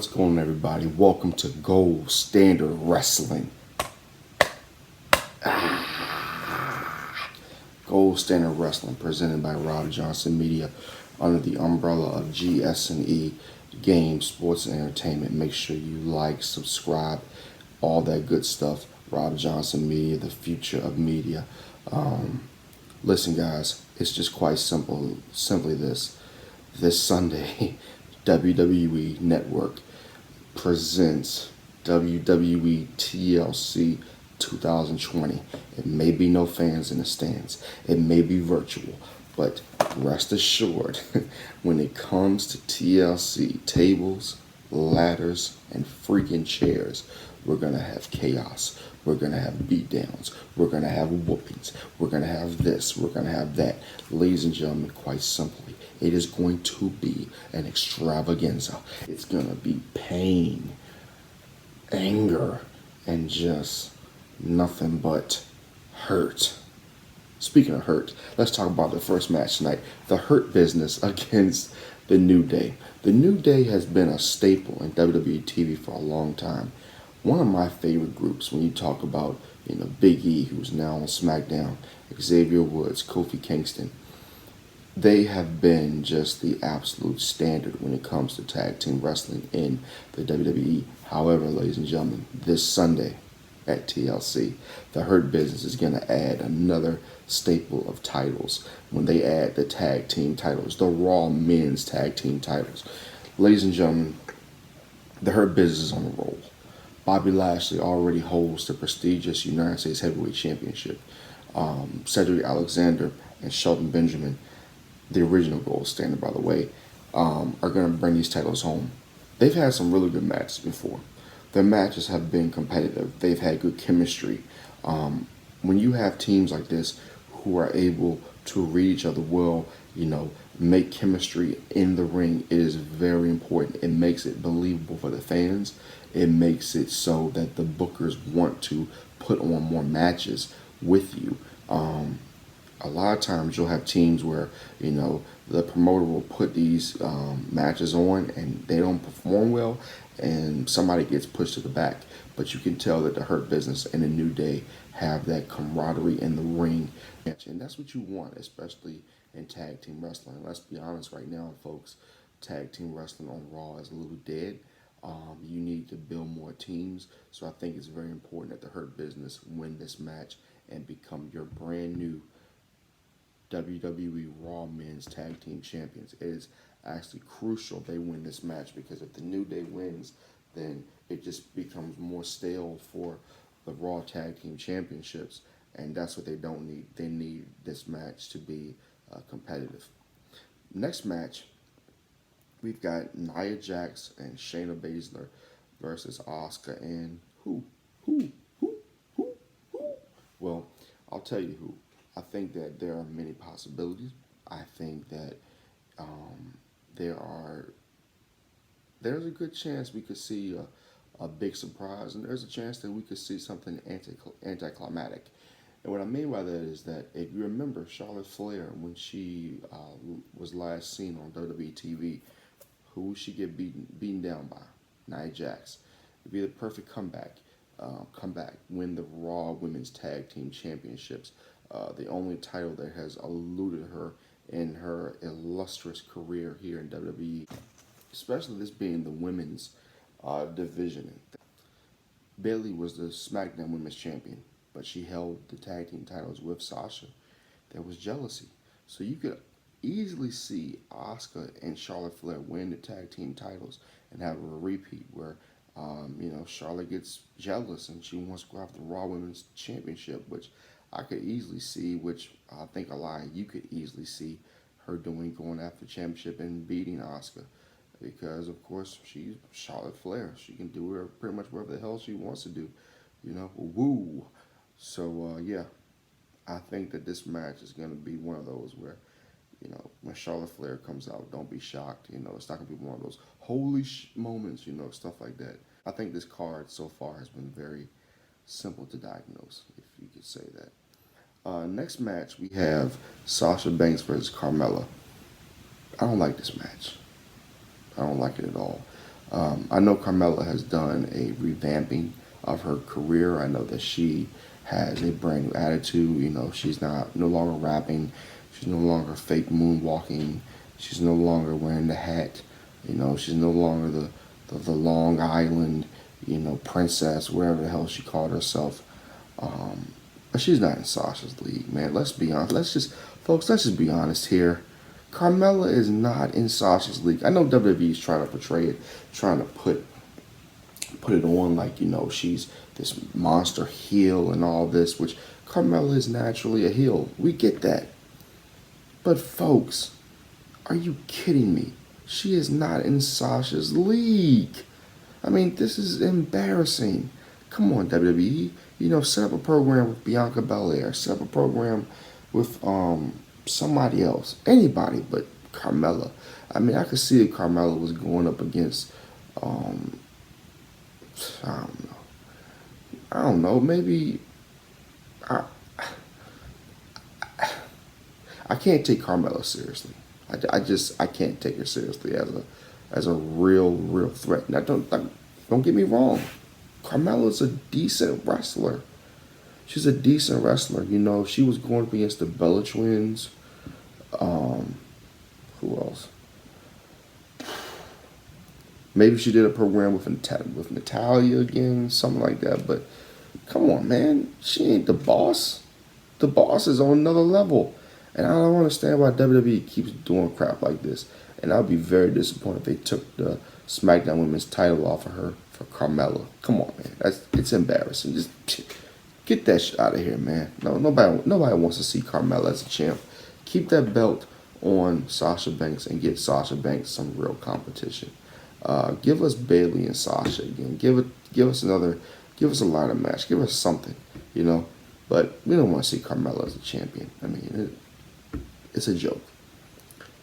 What's going on, everybody? Welcome to Gold Standard Wrestling. Gold Standard Wrestling, presented by Rob Johnson Media, under the umbrella of GS&E Games, Sports, and Entertainment. Make sure you like, subscribe, all that good stuff. Rob Johnson Media, the future of media. Listen, guys, it's just quite simple. Simply this Sunday, WWE Network presents WWE TLC 2020. It may be no fans in the stands. It may be virtual. But rest assured, when it comes to TLC, tables, ladders, and freaking chairs, we're going to have chaos. We're going to have beatdowns. We're going to have whoopings. We're going to have this. We're going to have that. Ladies and gentlemen, quite simply, it is going to be an extravaganza. It's going to be pain, anger, and just nothing but hurt. Speaking of hurt, let's talk about the first match tonight. The Hurt Business against the New Day. The New Day has been a staple in WWE TV for a long time. One of my favorite groups when you talk about, Big E, who's now on SmackDown, Xavier Woods, Kofi Kingston. They have been just the absolute standard when it comes to tag team wrestling in the WWE. However, ladies and gentlemen, this Sunday at TLC, the Hurt Business is going to add another staple of titles when they add the tag team titles, the Raw Men's tag team titles. Ladies and gentlemen, the Hurt Business is on the roll. Bobby Lashley already holds the prestigious United States Heavyweight Championship. Cedric Alexander and Shelton Benjamin, the original Gold Standard, by the way, are going to bring these titles home. They've had some really good matches before. Their matches have been competitive. They've had good chemistry. When you have teams like this who are able to read each other well, make chemistry in the ring, it is very important. It makes it believable for the fans. It makes it so that the bookers want to put on more matches with you. A lot of times you'll have teams where, the promoter will put these matches on and they don't perform well and somebody gets pushed to the back. But you can tell that the Hurt Business and the New Day have that camaraderie in the ring. And that's what you want, especially in tag team wrestling. Let's be honest right now, folks. Tag team wrestling on Raw is a little dead. You need to build more teams. So I think it's very important that the Hurt Business win this match and become your brand new WWE Raw Men's Tag Team Champions. It is actually crucial they win this match, because if the New Day wins, then it just becomes more stale for the Raw Tag Team Championships, and that's what they don't need. They need this match to be competitive. Next match, we've got Nia Jax and Shayna Baszler versus Asuka and who? Well, I'll tell you who. I think that there are many possibilities. I think that there's a good chance we could see a big surprise, and there's a chance that we could see something anticlimactic. And what I mean by that is that if you remember Charlotte Flair, when she was last seen on WWE TV, who would she get beaten down by? Nia Jax. It'd be the perfect comeback, win the Raw Women's Tag Team Championships, the only title that has eluded her in her illustrious career here in WWE, especially this being the women's division. Bayley was the SmackDown Women's Champion, but she held the tag team titles with Sasha. There was jealousy. So you could easily see Asuka and Charlotte Flair win the tag team titles and have a repeat where, Charlotte gets jealous and she wants to go after the Raw Women's Championship, which I could easily see, which I think a lot of you could easily see her doing, going after the championship and beating Asuka. Because, of course, she's Charlotte Flair. She can do her pretty much whatever the hell she wants to do. Woo. So, I think that this match is going to be one of those where, when Charlotte Flair comes out, don't be shocked. It's not going to be one of those holy moments, stuff like that. I think this card so far has been very simple to diagnose, if you could say that. Next match, we have Sasha Banks versus Carmella. I don't like this match. I don't like it at all. I know Carmella has done a revamping of her career. I know that she has a brand new attitude. You know, she's no longer rapping. She's no longer fake moonwalking. She's no longer wearing the hat. You know, she's no longer the Long Island, you know, princess, wherever the hell she called herself. But she's not in Sasha's league, man. Let's be honest. Let's just be honest here. Carmella is not in Sasha's league. I know WWE is trying to portray it, trying to put it on like, you know, she's this monster heel and all this, which Carmella is naturally a heel. We get that. But folks, are you kidding me? She is not in Sasha's league. I mean, this is embarrassing. Come on, WWE. You know, set up a program with Bianca Belair. Set up a program with somebody else. Anybody but Carmella. I mean, I could see if Carmella was going up against, I don't know, maybe, I can't take Carmella seriously. I can't take her seriously as a real threat. Now, don't get me wrong. Carmella's a decent wrestler. She's a decent wrestler. You know, she was going up against the Bella Twins. Who else? Maybe she did a program with Natalia again, something like that. But come on, man. She ain't the boss. The boss is on another level. And I don't understand why WWE keeps doing crap like this. And I'll be very disappointed if they took the SmackDown Women's title off of her for Carmella. Come on, man. It's embarrassing. Just get that shit out of here, man. No, nobody wants to see Carmella as a champ. Keep that belt on Sasha Banks and get Sasha Banks some real competition. Give us Bayley and Sasha again. Give us a ladder match. Give us something, you know. But we don't want to see Carmella as a champion. I mean, it's a joke.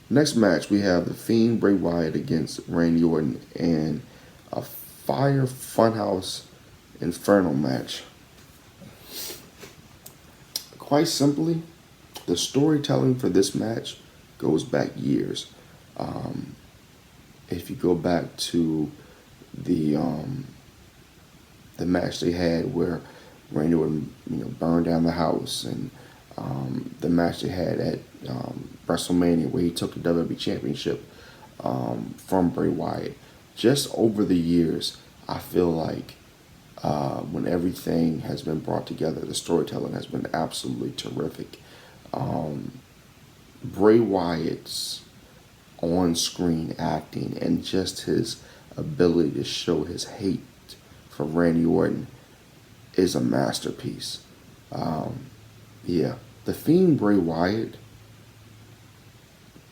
Next match, we have The Fiend Bray Wyatt against Randy Orton in a Fire Funhouse Inferno match. Quite simply, the storytelling for this match goes back years. If you go back to the match they had where Randy Orton, you know, burned down the house, and the match they had at WrestleMania where he took the WWE Championship from Bray Wyatt. Just over the years, I feel like when everything has been brought together, the storytelling has been absolutely terrific. Bray Wyatt's on-screen acting and just his ability to show his hate for Randy Orton is a masterpiece. Yeah, The Fiend Bray Wyatt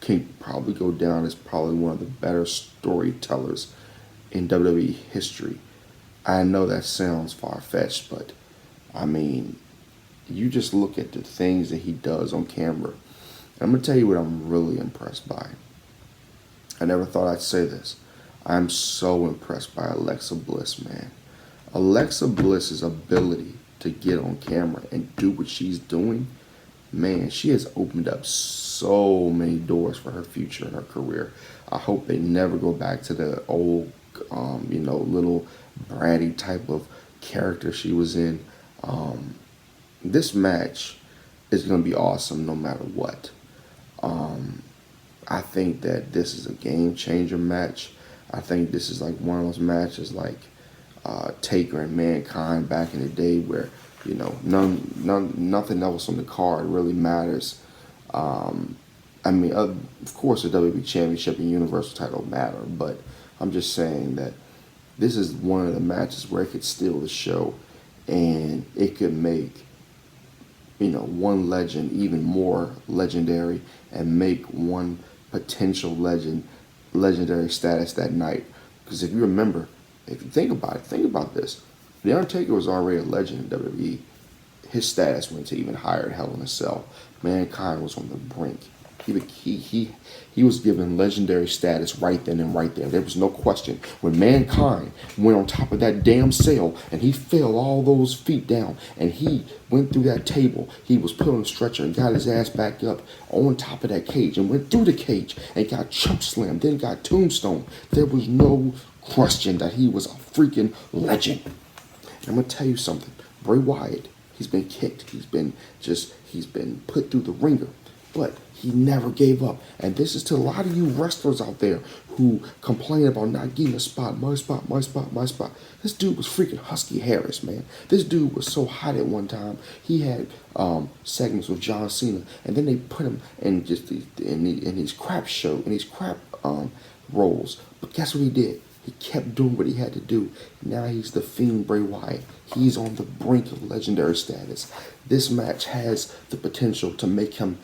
can probably go down as probably one of the better storytellers in WWE history. I know that sounds far-fetched, but I mean, you just look at the things that he does on camera. I'm going to tell you what I'm really impressed by. I never thought I'd say this. I'm so impressed by Alexa Bliss, man. Alexa Bliss's ability to get on camera and do what she's doing, man, she has opened up so many doors for her future and her career. I hope they never go back to the old, little bratty type of character she was in. This match is going to be awesome no matter what. I think that this is a game changer match. I think this is like one of those matches like Taker and Mankind back in the day where, you know, nothing else on the card really matters. I mean, of course, the WWE Championship and Universal title matter, but I'm just saying that this is one of the matches where it could steal the show and it could make, you know, one legend even more legendary and make one potential legendary status that night. Because if you remember, if you think about this. The Undertaker was already a legend in WWE. His status went to even higher at Hell in a Cell. Mankind was on the brink. He was given legendary status right then and right there. There was no question. When Mankind went on top of that damn cell and he fell all those feet down and he went through that table, he was put on a stretcher and got his ass back up on top of that cage and went through the cage and got choke slammed, then got tombstone. There was no question that he was a freaking legend. And I'm going to tell you something. Bray Wyatt, he's been kicked. He's been put through the ringer. But he never gave up. And this is to a lot of you wrestlers out there who complain about not getting a spot, my spot, my spot, my spot. This dude was freaking Husky Harris, man. This dude was so hot at one time. He had segments with John Cena, and then they put him in just these crap roles. But guess what he did? He kept doing what he had to do. Now he's the Fiend Bray Wyatt. He's on the brink of legendary status. This match has the potential to make him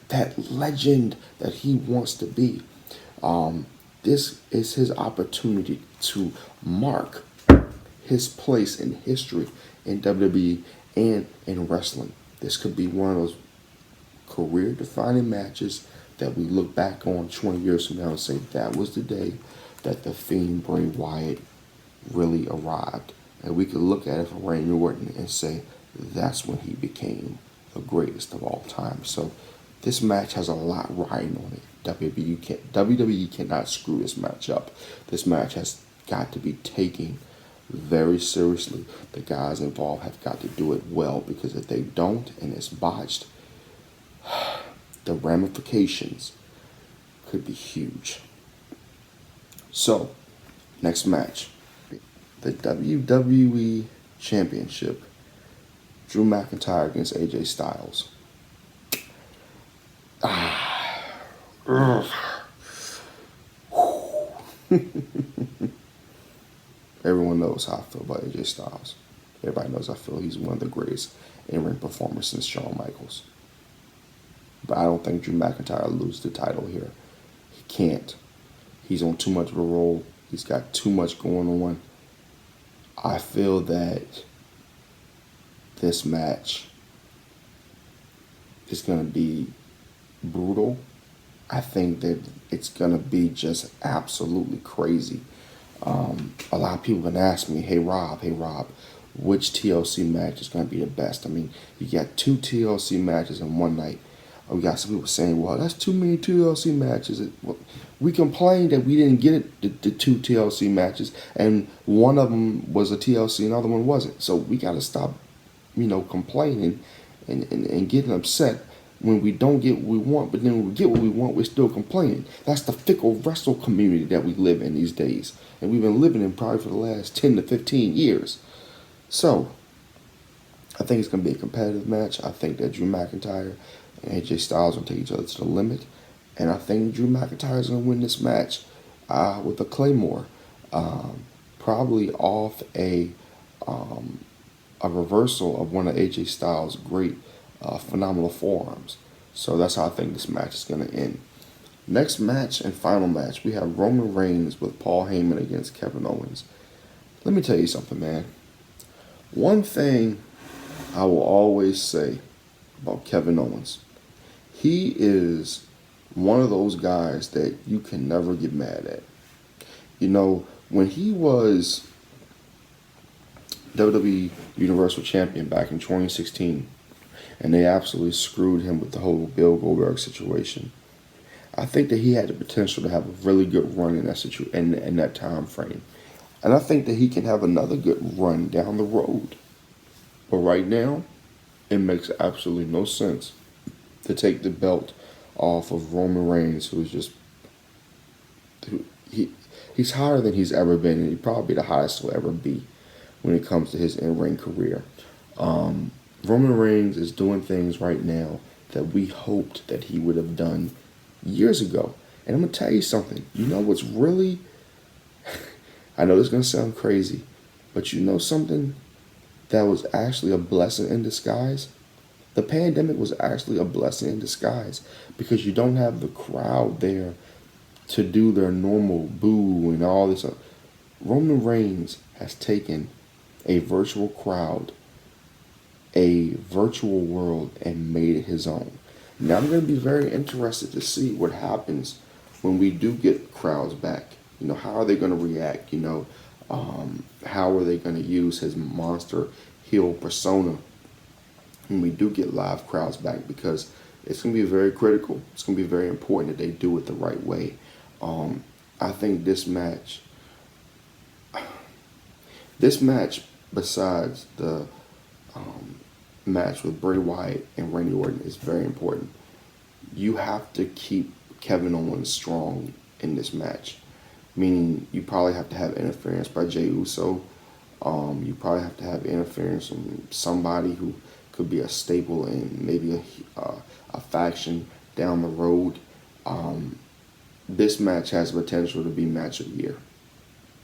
that legend that he wants to be. This is his opportunity to mark his place in history in WWE and in wrestling. This could be one of those career-defining matches that we look back on 20 years from now and say that was the day that the Fiend Bray Wyatt really arrived. And we could look at it from Randy Orton and say that's when he became the greatest of all time. So this match has a lot riding on it. WWE cannot screw this match up. This match has got to be taken very seriously. The guys involved have got to do it well, because if they don't and it's botched, the ramifications could be huge. So, next match. The WWE Championship. Drew McIntyre against AJ Styles. Everyone knows how I feel about AJ Styles. Everybody knows I feel he's one of the greatest in-ring performers since Shawn Michaels. But I don't think Drew McIntyre will lose the title here. He can't. He's on too much of a roll. He's got too much going on. I feel that this match is going to be brutal. I think that it's going to be just absolutely crazy. A lot of people are going to ask me, hey Rob, which TLC match is going to be the best? I mean, you got 2 TLC matches in one night. We got some people saying, well, that's too many TLC matches. We complained that we didn't get the 2 TLC matches, and one of them was a TLC and the other one wasn't. So we got to stop, complaining and getting upset when we don't get what we want, but then when we get what we want, we're still complaining. That's the fickle wrestle community that we live in these days. And we've been living in probably for the last 10 to 15 years. So, I think it's going to be a competitive match. I think that Drew McIntyre and AJ Styles will take each other to the limit. And I think Drew McIntyre is going to win this match with a Claymore. Probably off a reversal of one of AJ Styles' great phenomenal forearms. So that's how I think this match is going to end. Next match and final match, we have Roman Reigns with Paul Heyman against Kevin Owens. Let me tell you something, man. One thing I will always say about Kevin Owens, he is one of those guys that you can never get mad at. When he was WWE Universal Champion back in 2016, and they absolutely screwed him with the whole Bill Goldberg situation, I think that he had the potential to have a really good run in that in that time frame. And I think that he can have another good run down the road. But right now, it makes absolutely no sense to take the belt off of Roman Reigns, who is just... He's higher than he's ever been, and he'd probably be the highest he'll ever be when it comes to his in-ring career. Roman Reigns is doing things right now that we hoped that he would have done years ago. And I'm going to tell you something. You know what's really... I know this is going to sound crazy, but you know something that was actually a blessing in disguise? The pandemic was actually a blessing in disguise, because you don't have the crowd there to do their normal boo and all this. Roman Reigns has taken a virtual crowd, a virtual world, and made it his own. Now I'm going to be very interested to see what happens when we do get crowds back. How are they going to react? How are they going to use his monster heel persona when we do get live crowds back? Because it's going to be very critical. It's going to be very important that they do it the right way. I think this match This match, besides the match with Bray Wyatt and Randy Orton, is very important. You have to keep Kevin Owens strong in this match, meaning you probably have to have interference by Jey Uso. You probably have to have interference from somebody who could be a staple in maybe a faction down the road. This match has potential to be match of the year.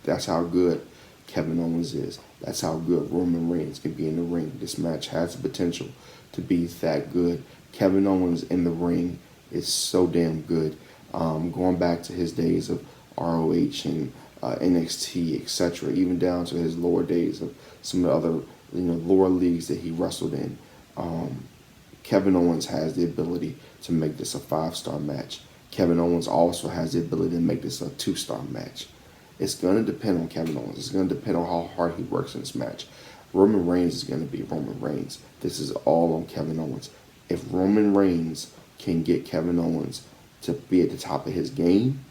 That's how good Kevin Owens is. That's how good Roman Reigns can be in the ring. This match has the potential to be that good. Kevin Owens in the ring is so damn good. Going back to his days of ROH and NXT, etc., even down to his lower days of some of the other lower leagues that he wrestled in. Kevin Owens has the ability to make this a 5-star match. Kevin Owens also has the ability to make this a 2-star match. It's going to depend on Kevin Owens. It's going to depend on how hard he works in this match. Roman Reigns is going to be Roman Reigns. This is all on Kevin Owens. If Roman Reigns can get Kevin Owens to be at the top of his game,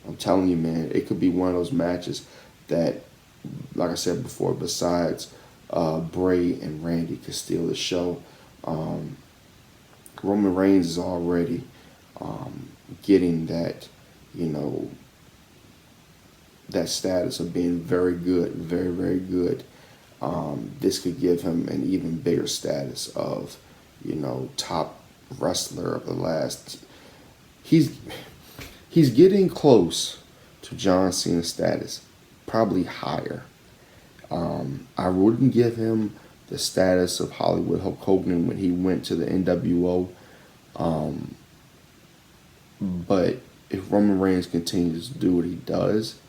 I'm telling you, man, it could be one of those matches that, like I said before, besides Bray and Randy could steal the show. Roman Reigns is already getting that, that status of being very good, very, very good. This could give him an even bigger status of, top wrestler of the last. He's getting close to John Cena's status, probably higher. I wouldn't give him the status of Hollywood Hulk Hogan when he went to the NWO. But if Roman Reigns continues to do what he does,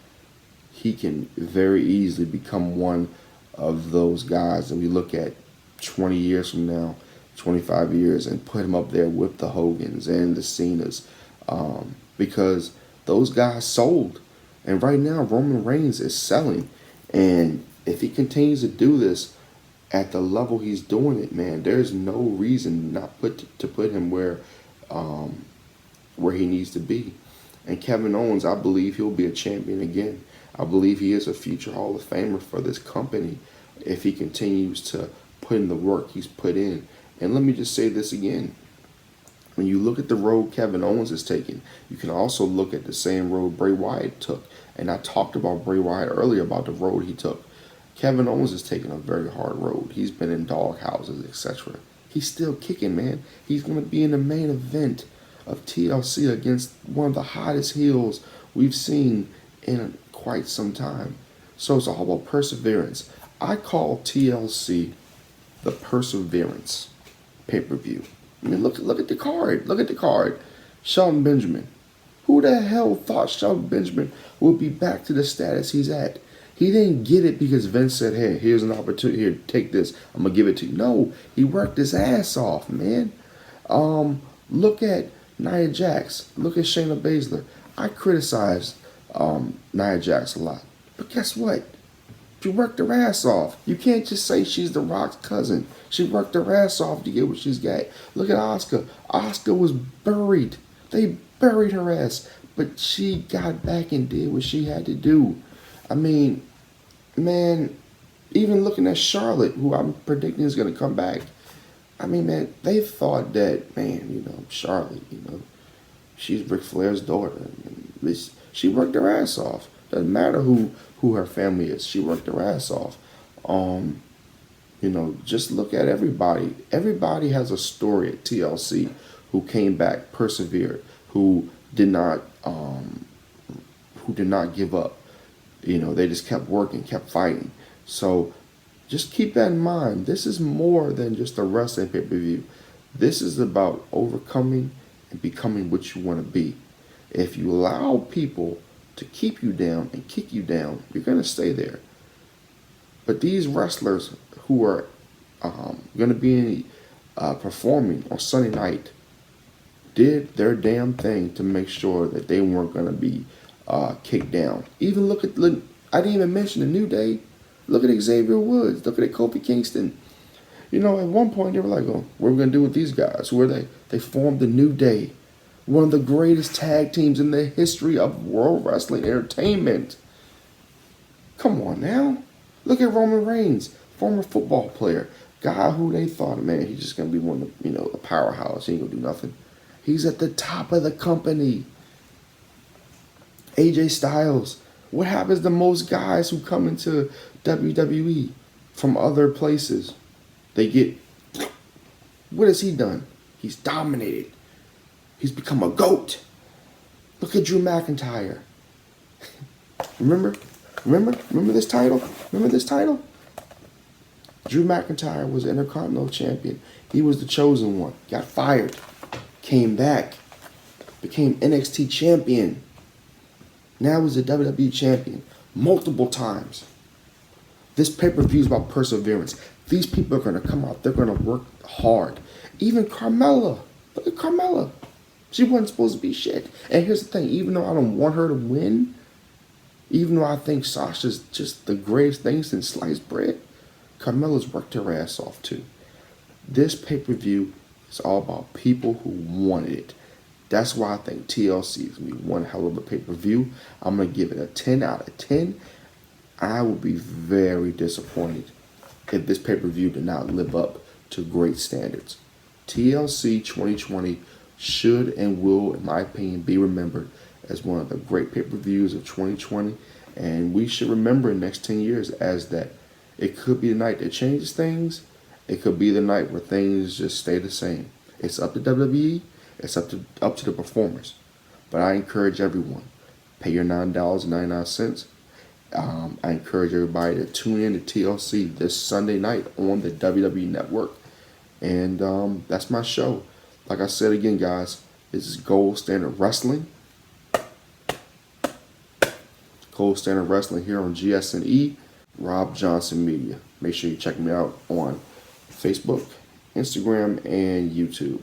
he can very easily become one of those guys that we look at 20 years from now, 25 years, and put him up there with the Hogans and the Cenas, because those guys sold. And right now, Roman Reigns is selling. And if he continues to do this at the level he's doing it, man, there's no reason not to put him where he needs to be. And Kevin Owens, I believe he'll be a champion again. I believe he is a future Hall of Famer for this company if he continues to put in the work he's put in. And let me just say this again. When you look at the road Kevin Owens is taking, you can also look at the same road Bray Wyatt took. And I talked about Bray Wyatt earlier about the road he took. Kevin Owens is taking a very hard road. He's been in dog houses, etc. He's still kicking, man. He's going to be in the main event of TLC against one of the hottest heels we've seen in quite some time. So it's all about perseverance. I call TLC the Perseverance pay-per-view. I mean, look at the card. Look at the card. Shelton Benjamin. Who the hell thought Shelton Benjamin would be back to the status he's at? He didn't get it because Vince said, hey, here's an opportunity. Here, take this. I'm going to give it to you. No, he worked his ass off, man. Look at Nia Jax. Look at Shayna Baszler. I criticized Nia Jax a lot. But guess what? She worked her ass off. You can't just say she's The Rock's cousin. She worked her ass off to get what she's got. Look at Asuka. Asuka was buried. They buried her ass. But she got back and did what she had to do. I mean, man, even looking at Charlotte, who I'm predicting is going to come back. I mean, man, they thought that, man, Charlotte, she's Ric Flair's daughter. She worked her ass off. Doesn't matter who her family is. She worked her ass off. Just look at everybody. Everybody has a story at TLC who came back, persevered, who did not give up. They just kept working, kept fighting. So just keep that in mind. This is more than just a wrestling pay-per-view. This is about overcoming and becoming what you want to be. If you allow people to keep you down and kick you down, you're going to stay there. But these wrestlers who are going to be performing on Sunday night did their damn thing to make sure that they weren't going to be kicked down. Even look at, I didn't even mention the New Day. Look at Xavier Woods. Look at Kofi Kingston. At one point they were like, oh, what are we going to do with these guys? Who are they? They formed the New Day. One of the greatest tag teams in the history of World Wrestling Entertainment. Come on now. Look at Roman Reigns, former football player, guy who they thought, man, he's just gonna be one of the, a powerhouse. He ain't gonna do nothing. He's at the top of the company. AJ Styles. What happens to most guys who come into WWE from other places? They get, what has he done? He's dominated. He's become a GOAT. Look at Drew McIntyre. Remember this title? Remember this title? Drew McIntyre was Intercontinental Champion. He was the chosen one. Got fired. Came back. Became NXT Champion. Now he's a WWE Champion. Multiple times. This pay-per-view is about perseverance. These people are going to come out. They're going to work hard. Even Carmella. Look at Carmella. She wasn't supposed to be shit. And here's the thing. Even though I don't want her to win, even though I think Sasha's just the greatest thing since sliced bread, Carmella's worked her ass off too. This pay-per-view is all about people who wanted it. That's why I think TLC is going to be one hell of a pay-per-view. I'm going to give it a 10 out of 10. I will be very disappointed if this pay-per-view did not live up to great standards. TLC 2020 should and will, in my opinion, be remembered as one of the great pay-per-views of 2020. And we should remember in the next 10 years as that. It could be the night that changes things. It could be the night where things just stay the same. It's up to WWE. It's up to the performers. But I encourage everyone, pay your $9.99. I encourage everybody to tune in to TLC this Sunday night on the WWE Network. And that's my show. Like I said again, guys, this is Gold Standard Wrestling. Gold Standard Wrestling here on GSNE. Rob Johnson Media. Make sure you check me out on Facebook, Instagram, and YouTube.